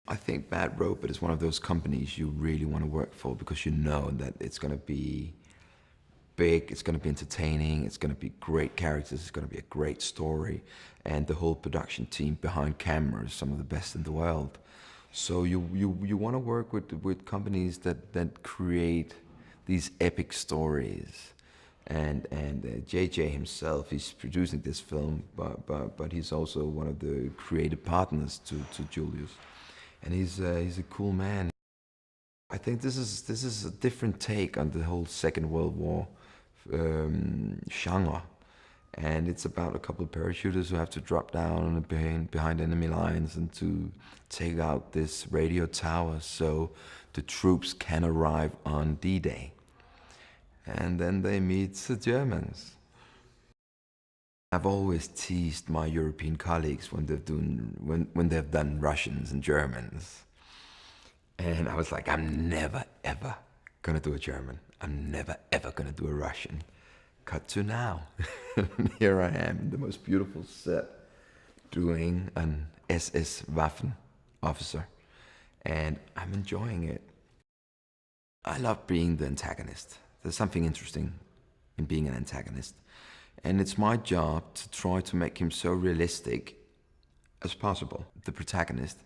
I think Bad Robot is one of those companies you really want to work for because you know that it's going to be big, it's going to be entertaining, it's going to be great characters, it's going to be a great story, and the whole production team behind camera is some of the best in the world. So you want to work with companies that create these epic stories. And JJ himself, he's producing this film, but he's also one of the creative partners to Julius. And he's a cool man. I think this is a different take on the whole Second World War genre, and it's about a couple of parachuters who have to drop down behind enemy lines and to take out this radio tower so the troops can arrive on D-Day. And then they meet the Germans. I've always teased my European colleagues when they've done Russians and Germans. And I was like, I'm never, ever gonna do a German. I'm never, ever gonna do a Russian. Cut to now. Here I am in the most beautiful set doing an SS Waffen officer. And I'm enjoying it. I love being the antagonist. There's something interesting in being an antagonist. And it's my job to try to make him so realistic as possible. The protagonist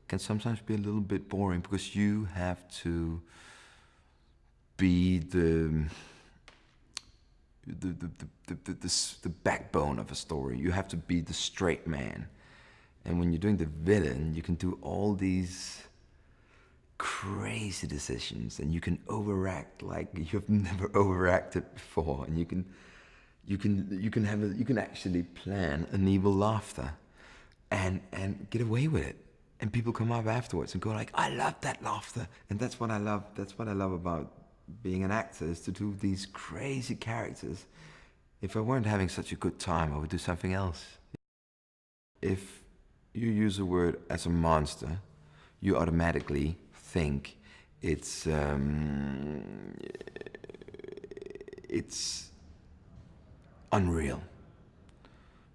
can sometimes be a little bit boring because you have to be the backbone of a story. You have to be the straight man. And when you're doing the villain, you can do all these crazy decisions and you can overact like you've never overacted before, and you can actually plan an evil laughter and get away with it, and people come up afterwards and go like, I love that laughter. And that's what I love about being an actor, is to do these crazy characters. If I weren't having such a good time, I would do something else. If you use a word as a monster, you automatically think it's unreal.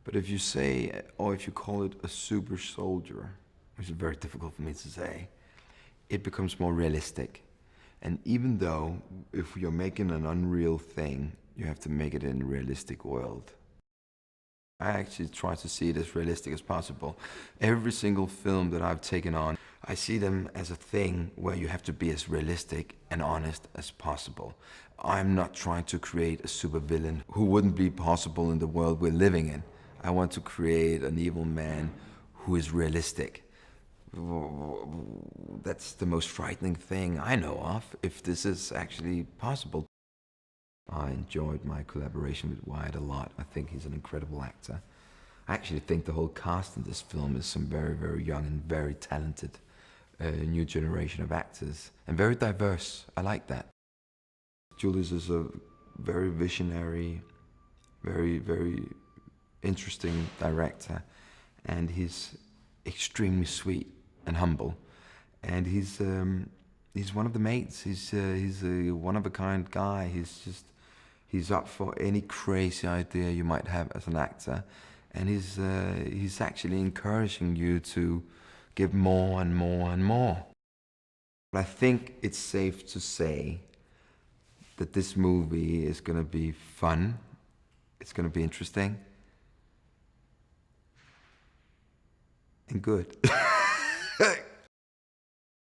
But if you say, or if you call it a super soldier, which is very difficult for me to say, it becomes more realistic. And even though if you're making an unreal thing, you have to make it in a realistic world. I actually try to see it as realistic as possible. Every single film that I've taken on, I see them as a thing where you have to be as realistic and honest as possible. I'm not trying to create a supervillain who wouldn't be possible in the world we're living in. I want to create an evil man who is realistic. That's the most frightening thing I know of, if this is actually possible. I enjoyed my collaboration with Wyatt a lot. I think he's an incredible actor. I actually think the whole cast in this film is some very, very young and very talented new generation of actors, and very diverse. I like that. Julius is a very visionary, very, very interesting director, and he's extremely sweet and humble, and he's one of the mates. He's a one-of-a-kind guy. He's up for any crazy idea you might have as an actor, and he's actually encouraging you to give more and more and more. But I think it's safe to say that this movie is going to be fun, it's going to be interesting, and good.